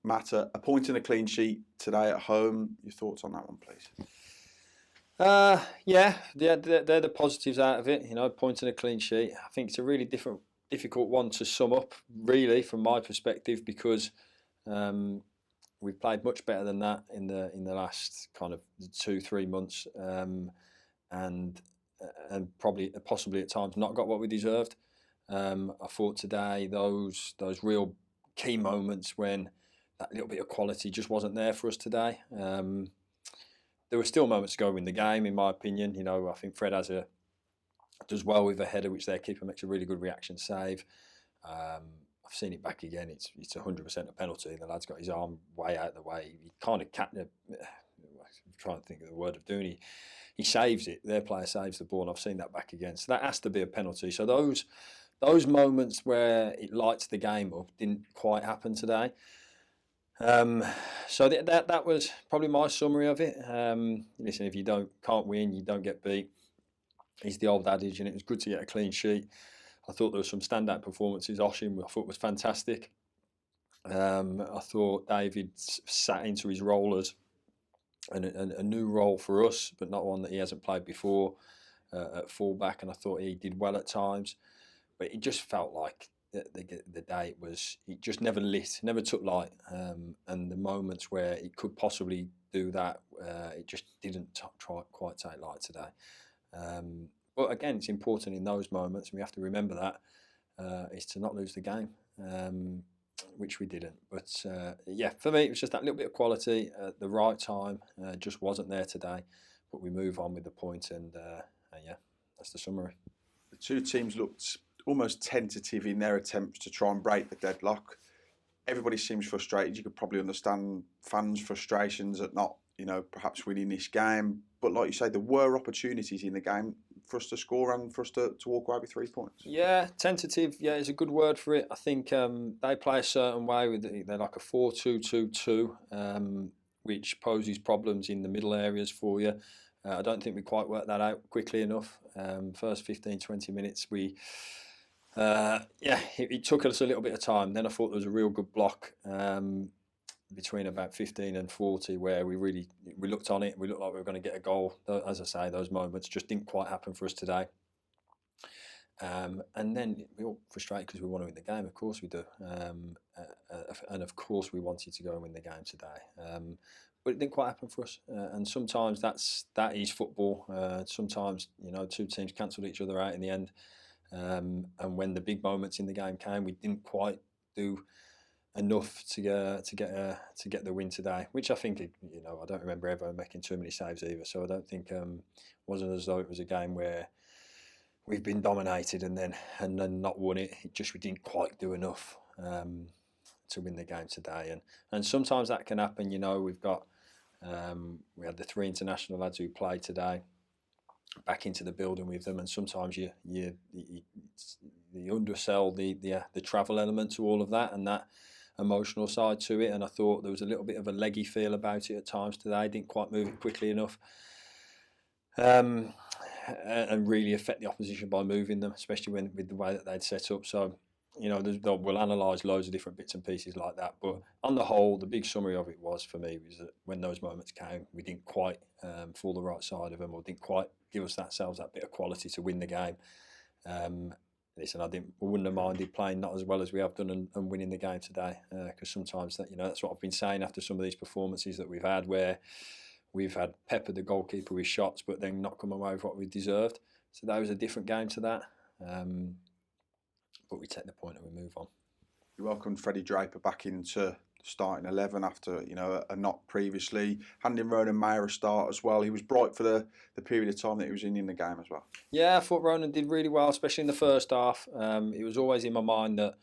matter. A point and a clean sheet today at home. Your thoughts on that one, please? Yeah, they're the positives out of it. You know, point and a clean sheet. I think it's a really difficult one to sum up, really, from my perspective, because we've played much better than that in the last kind of 2-3 months, and probably possibly at times not got what we deserved. I thought today those real key moments when that little bit of quality just wasn't there for us today. There were still moments to go win the game, in my opinion. You know, I think Fred does well with a header, which their keeper makes a really good reaction save. I've seen it back again. It's 100% a penalty. The lad's got his arm way out of the way. He kind of I'm trying to think of the word of doing. He saves it. Their player saves the ball, and I've seen that back again. So that has to be a penalty. So those moments where it lights the game up didn't quite happen today. So that was probably my summary of it. Listen, if you can't win, you don't get beat. It's the old adage, and it was good to get a clean sheet. I thought there were some standout performances. Oshim, I thought was fantastic. I thought David sat into his role as a new role for us, but not one that he hasn't played before at fullback, and I thought he did well at times. But it just felt like the day it just never took light, and the moments where it could possibly do that, it just didn't quite take light today. But again, it's important in those moments, and we have to remember that, is to not lose the game, which we didn't. But yeah, for me, it was just that little bit of quality at the right time, just wasn't there today. But we move on with the point, and yeah, that's the summary. The two teams looked almost tentative in their attempts to try and break the deadlock. Everybody seems frustrated. You could probably understand fans' frustrations at not, perhaps winning this game. But like you say, there were opportunities in the game for us to score and for us to walk away with 3 points. Yeah, tentative. Yeah, is a good word for it. I think they play a certain way. They're like a 4-2-2-2, which poses problems in the middle areas for you. I don't think we quite worked that out quickly enough. First 15-20 minutes, it took us a little bit of time. Then I thought there was a real good block between about 15 and 40 where we looked on it. We looked like we were going to get a goal. As I say, those moments just didn't quite happen for us today. And then we all frustrated because we want to win the game. Of course we do. And of course we wanted to go and win the game today. But it didn't quite happen for us. And sometimes that is football. Sometimes, two teams cancelled each other out in the end. And when the big moments in the game came, we didn't quite do enough to get the win today. Which I think, I don't remember ever making too many saves either. So I don't think wasn't as though it was a game where we've been dominated and then not won it. We didn't quite do enough to win the game today. And sometimes that can happen. We've got we had the 3 international lads who played today back into the building with them, and sometimes you undersell the travel element to all of that and that emotional side to it. And I thought there was a little bit of a leggy feel about it at times today. Didn't quite move it quickly enough, and really affect the opposition by moving them, especially with the way that they'd set up. So we'll analyse loads of different bits and pieces like that. But on the whole, the big summary of it was for me was that when those moments came, we didn't quite fall the right side of them, or didn't quite give ourselves that bit of quality to win the game. Listen, I wouldn't have minded playing not as well as we have done and winning the game today, because sometimes that's what I've been saying after some of these performances that we've had, where we've had peppered the goalkeeper with shots, but then not come away with what we deserved. So that was a different game to that. But we take the point and we move on. You welcomed Freddie Draper back into starting 11 after a knock previously, handing Ronan Mayer a start as well. He was bright for the period of time that he was in the game as well. Yeah, I thought Ronan did really well, especially in the first half. It was always in my mind that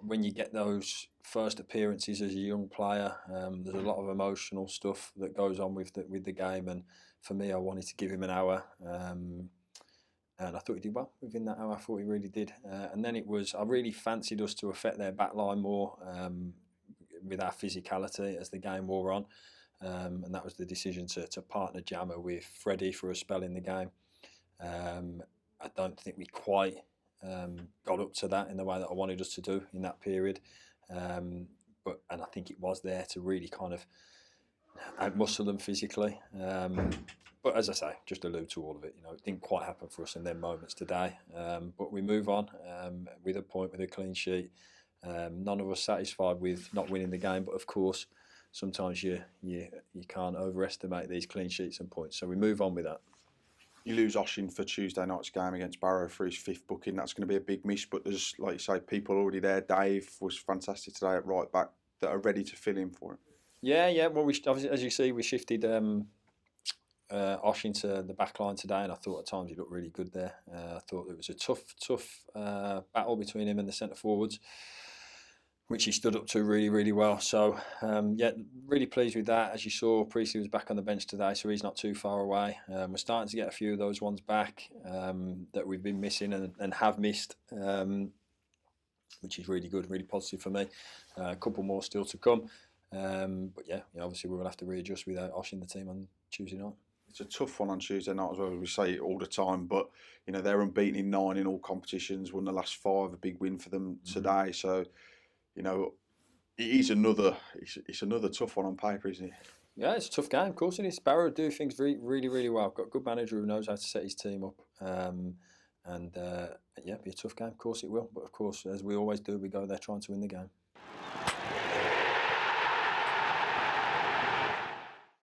when you get those first appearances as a young player, there's a lot of emotional stuff that goes on with the game, and for me, I wanted to give him an hour. And I thought he did well within that hour. I thought he really did. And then I really fancied us to affect their backline more with our physicality as the game wore on. And that was the decision to partner Jammer with Freddie for a spell in the game. I don't think we quite got up to that in the way that I wanted us to do in that period. and I think it was there to really kind of outmuscle them physically. But as I say, just allude to all of it. It didn't quite happen for us in them moments today. But we move on with a point, with a clean sheet. None of us satisfied with not winning the game, but of course, sometimes you can't overestimate these clean sheets and points. So we move on with that. You lose Oshin for Tuesday night's game against Barrow for his 5th booking. That's going to be a big miss. But there's, like you say, people already there. Dave was fantastic today at right back that are ready to fill in for him. Yeah. Well, obviously, as you see, we shifted Oshin to the back line today, and I thought at times he looked really good there. I thought it was a tough battle between him and the centre forwards, which he stood up to really, really well. So, really pleased with that. As you saw, Priestley was back on the bench today, so he's not too far away. We're starting to get a few of those ones back that we've been missing and have missed, which is really good, really positive for me. A couple more still to come. But obviously we will have to readjust without Osh in the team on Tuesday night. It's a tough one on Tuesday night as well. We say it all the time, but they're unbeaten in 9 in all competitions. Won the last 5, a big win for them today. So, it's another tough one on paper, isn't it? Yeah, it's a tough game. Of course it is. Barrow do things really, really, really well. Got a good manager who knows how to set his team up. Be a tough game. Of course it will. But of course, as we always do, we go there trying to win the game.